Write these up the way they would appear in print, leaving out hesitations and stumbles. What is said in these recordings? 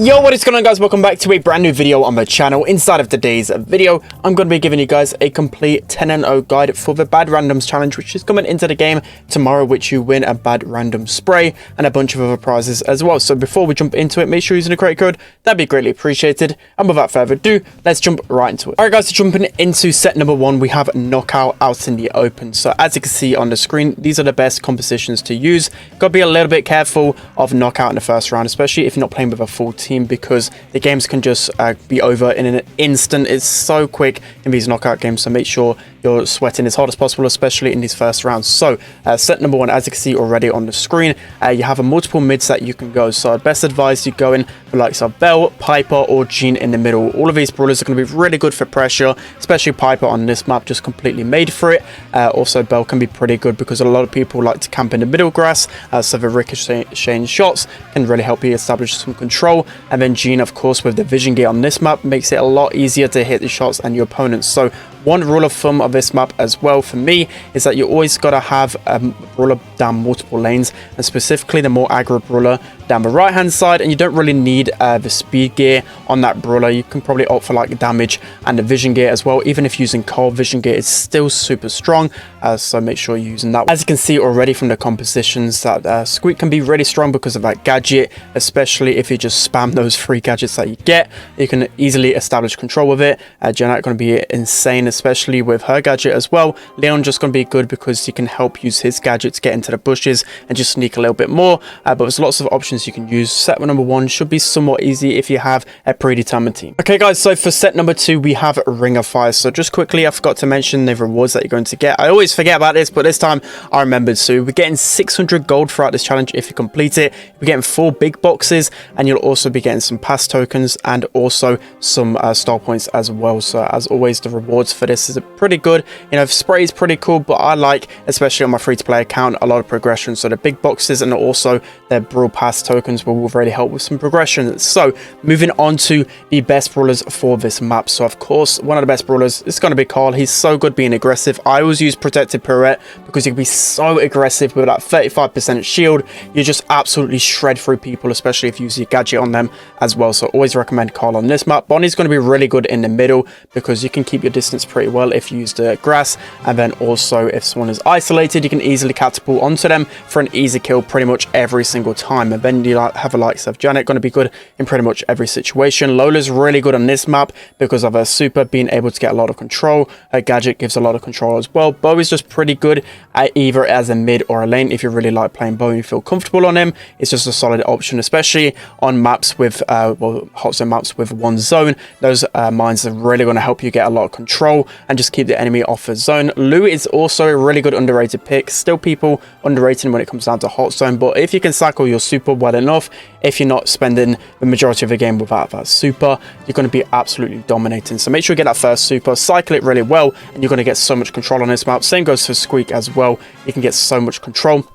Yo, what is going on, guys? Welcome back to a brand new video on the channel. Inside of today's video, I'm going to be giving you guys a complete 10-0 guide for the bad randoms challenge, which is coming into the game tomorrow, which you win a bad random spray and a bunch of other prizes as well. So before we jump into it, make sure you're using the credit code. That'd be greatly appreciated. And without further ado, let's jump right into it. All right, guys, so jumping into set number 1, we have knockout out in the open. So as you can see on the screen, these are the best compositions to use. Got to be a little bit careful of knockout in the first round, especially if you're not playing with a full team, because the games can just be over in an instant. It's so quick in these knockout games, so make sure you're sweating as hard as possible, especially in these first rounds. So set number 1, as you can see already on the screen, you have a multiple mids that you can go. So I'd best advise you go in for likes of Bell, Piper, or Jean in the middle. All of these brawlers are going to be really good for pressure, especially Piper on this map, just completely made for it. Also Bell can be pretty good because a lot of people like to camp in the middle grass, so the ricocheting shots can really help you establish some control. And then Jean, of course, with the vision gear on this map, makes it a lot easier to hit the shots and your opponents. So one rule of thumb of this map as well for me is that you always got to have a brawler down multiple lanes, and specifically the more aggro brawler down the right hand side. And you don't really need the speed gear on that brawler. You can probably opt for like damage and the vision gear as well. Even if using cold, vision gear is still super strong, so make sure you're using that. As you can see already from the compositions, that Squeak can be really strong because of that gadget, especially if you just spam those free gadgets that you get. You can easily establish control with it. Janet going to be insane, especially with her gadget as well. Leon just going to be good because he can help use his gadget to get into the bushes and just sneak a little bit more, but there's lots of options you can use. Set number 1 should be somewhat easy if you have a predetermined team. Okay guys, so for set number 2 we have Ring of Fire. So just quickly, I forgot to mention the rewards that you're going to get. I always forget about this, but this time I remembered. So we're getting 600 gold throughout this challenge if you complete it. We're getting 4 big boxes, and you'll also be getting some pass tokens and also some star points as well. So as always, the rewards for this is pretty good. You know, spray is pretty cool, but I like, especially on my free-to-play account, a lot of progression. So the big boxes and also the Brawl pass tokens will really help with some progression. So moving on to the best brawlers for this map. So of course, one of the best brawlers is going to be Carl. He's so good being aggressive. I always use protected pirouette because you can be so aggressive with that 35% shield. You just absolutely shred through people, especially if you use your gadget on them as well. So always recommend Carl on this map. Bonnie's going to be really good in the middle because you can keep your distance pretty well if you use the grass. And then also if someone is isolated, you can easily catapult onto them for an easy kill pretty much every single time. And then you have a likes of Janet, going to be good in pretty much every situation. Lola's really good on this map because of her super being able to get a lot of control. Her gadget gives a lot of control as well. Bo is just pretty good at either as a mid or a lane. If you really like playing Bo and you feel comfortable on him, it's just a solid option, especially on maps with hot zone maps with one zone. Those mines are really going to help you get a lot of control and just keep the enemy off the zone. Lou is also a really good underrated pick. Still people underrated when it comes down to hot zone, but if you can cycle your super well enough, if you're not spending the majority of the game without that super, you're going to be absolutely dominating. So make sure you get that first super, cycle it really well, and you're going to get so much control on this map. Same goes for Squeak as well. You can get so much control.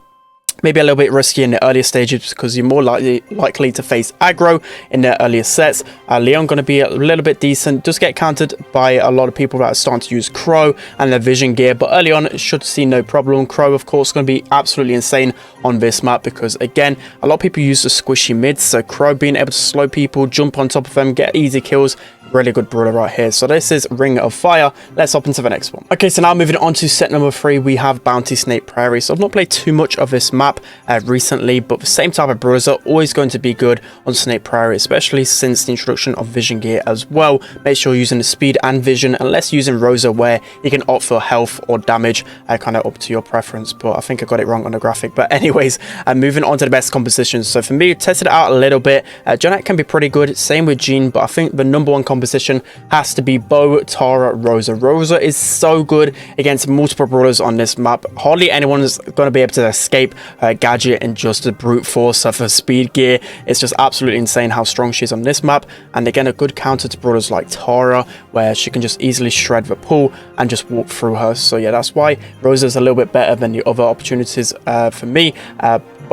Maybe a little bit risky in the earlier stages because you're more likely to face aggro in the earlier sets. Leon going to be a little bit decent, just get countered by a lot of people that are starting to use Crow and their vision gear, but early on it should see no problem. Crow, of course, going to be absolutely insane on this map because, again, a lot of people use the squishy mids, so Crow being able to slow people, jump on top of them, get easy kills. Really good brawler right here. So this is Ring of Fire. Let's hop into the next one. Okay, so now moving on to set number 3, we have Bounty Snake Prairie. So I've not played too much of this map recently, but the same type of brawlers are always going to be good on Snake Prairie, especially since the introduction of vision gear as well. Make sure you're using the speed and vision, unless using Rosa, where you can opt for health or damage, kind of up to your preference. But I think I got it wrong on the graphic. But anyways, moving on to the best compositions. So for me, tested it out a little bit. Janet can be pretty good. Same with Jean, but I think the number 1 composition has to be Bo, Tara, Rosa. Rosa is so good against multiple brawlers on this map. Hardly anyone's going to be able to escape her gadget and just the brute force of her speed gear. It's just absolutely insane how strong she is on this map. And again, a good counter to brawlers like Tara, where she can just easily shred the pool and just walk through her. So yeah, that's why Rosa is a little bit better than the other opportunities for me.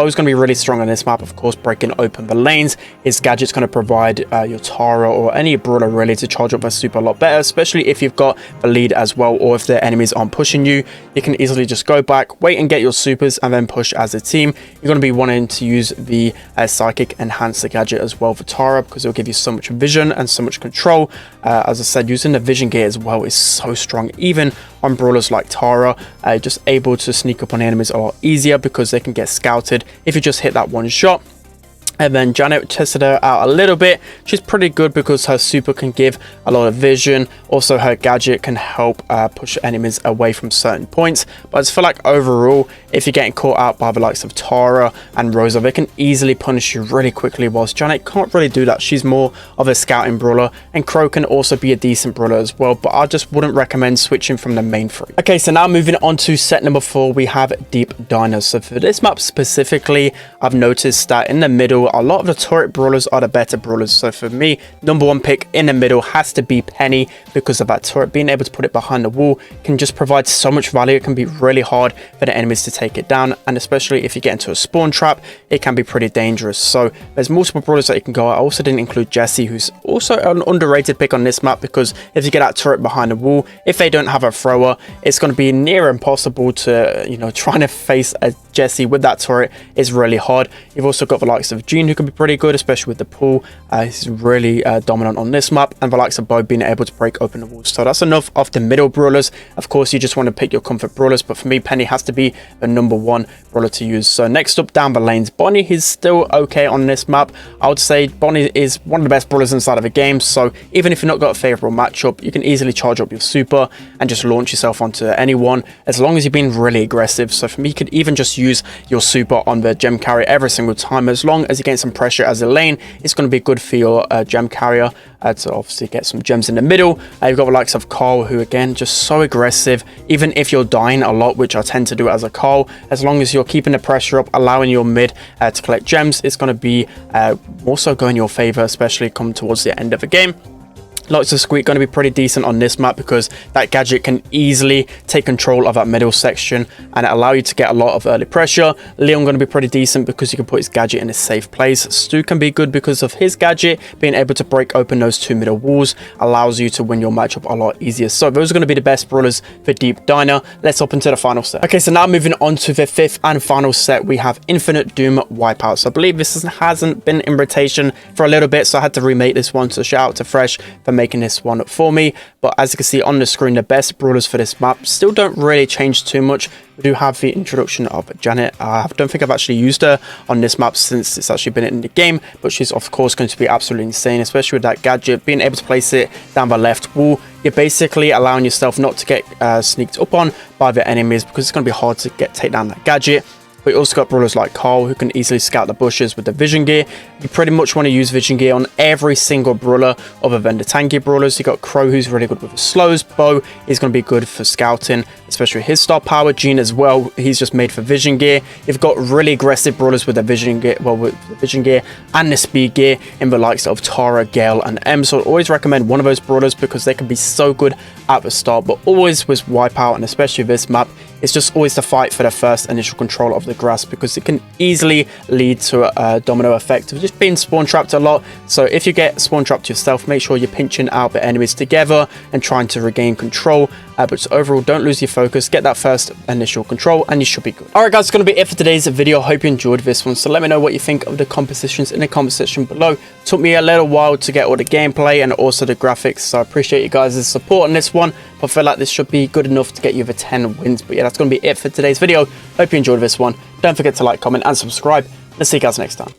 Bo's going to be really strong on this map, of course, breaking open the lanes. His gadget's going to provide your Tara or any brawler really to charge up a super a lot better, especially if you've got the lead as well, or if the enemies aren't pushing you. You can easily just go back, wait and get your supers, and then push as a team. You're going to be wanting to use the Psychic Enhancer gadget as well for Tara, because it'll give you so much vision and so much control. As I said, using the vision gear as well is so strong, even on brawlers like Tara. Just able to sneak up on enemies a lot easier because they can get scouted if you just hit that one shot. And then Janet tested her out a little bit. She's pretty good because her super can give a lot of vision. Also, her gadget can help push enemies away from certain points. But I just feel like overall, if you're getting caught out by the likes of Tara and Rosa, they can easily punish you really quickly, whilst Janet can't really do that. She's more of a scouting brawler, and Crow can also be a decent brawler as well, but I just wouldn't recommend switching from the main three. Okay, so now moving on to set number 4, we have Deep Diner. So for this map specifically, I've noticed that in the middle, a lot of the turret brawlers are the better brawlers. So for me, number 1 pick in the middle has to be Penny, because of that turret. Being able to put it behind the wall can just provide so much value. It can be really hard for the enemies to take it down, and especially if you get into a spawn trap, it can be pretty dangerous. So there's multiple brawlers that you can go at. I also didn't include Jessie, who's also an underrated pick on this map, because if you get that turret behind the wall, if they don't have a thrower, it's going to be near impossible to, you know, trying to face a Jessie with that turret is really hard. You've also got the likes of Jean, who can be pretty good, especially with the pool. He's really dominant on this map, and the likes of Bo being able to break open the walls. So that's enough of the middle brawlers. Of course, you just want to pick your comfort brawlers, but for me, Penny has to be the number 1 brawler to use. So next up, down the lanes, Bonnie is still okay on this map. I would say Bonnie is one of the best brawlers inside of the game. So even if you've not got a favorable matchup, you can easily charge up your super and just launch yourself onto anyone, as long as you've been really aggressive. So for me, you could even just use your super on the gem carrier every single time. As long as you get some pressure as a lane, it's going to be good for your gem carrier to obviously get some gems in the middle. You've got the likes of Carl, who again, just so aggressive. Even if you're dying a lot, which I tend to do as a Carl, as long as you're keeping the pressure up, allowing your mid to collect gems, it's going to be also go in your favor, especially come towards the end of the game. Lots of Squeak going to be pretty decent on this map, because that gadget can easily take control of that middle section and allow you to get a lot of early pressure. Leon going to be pretty decent because you can put his gadget in a safe place. Stu can be good because of his gadget being able to break open those 2 middle walls, allows you to win your matchup a lot easier. So those are going to be the best brawlers for Deep Diner. Let's hop into the final set. Okay, so now moving on to the 5th and final set, we have Infinite Doom Wipeout. So I believe this hasn't been in rotation for a little bit, so I had to remake this one. So shout out to Fresh for making this one for me. But as you can see on the screen, the best brawlers for this map still don't really change too much. We do have the introduction of Janet. I don't think I've actually used her on this map since it's actually been in the game, but she's of course going to be absolutely insane, especially with that gadget, being able to place it down the left wall. You're basically allowing yourself not to get sneaked up on by the enemies, because it's going to be hard to take down that gadget. But you also got brawlers like Carl, who can easily scout the bushes with the vision gear. You pretty much want to use vision gear on every single brawler other than the tanky brawlers. You got Crow, who's really good with the slows. Bo is going to be good for scouting, especially his star power. Jean as well, he's just made for vision gear. You've got really aggressive brawlers with the vision gear, with the vision gear and the speed gear, in the likes of Tara, Gale, and M. So I always recommend one of those brawlers, because they can be so good at the start. But always with Wipeout, and especially this map, it's just always the fight for the first initial control of the grass, because it can easily lead to a domino effect of just being spawn trapped a lot. So if you get spawn trapped yourself, make sure you're pinching out the enemies together and trying to regain control. But overall, don't lose your focus, get that first initial control, and you should be good. Alright guys, it's going to be it for today's video. Hope you enjoyed this one. So let me know what you think of the compositions in the comment section below. Took me a little while to get all the gameplay and also the graphics, so I appreciate you guys' support on this one. But I feel like this should be good enough to get you the 10 wins. But yeah, that's going to be it for today's video. Hope you enjoyed this one. Don't forget to like, comment, and subscribe. Let's see you guys next time.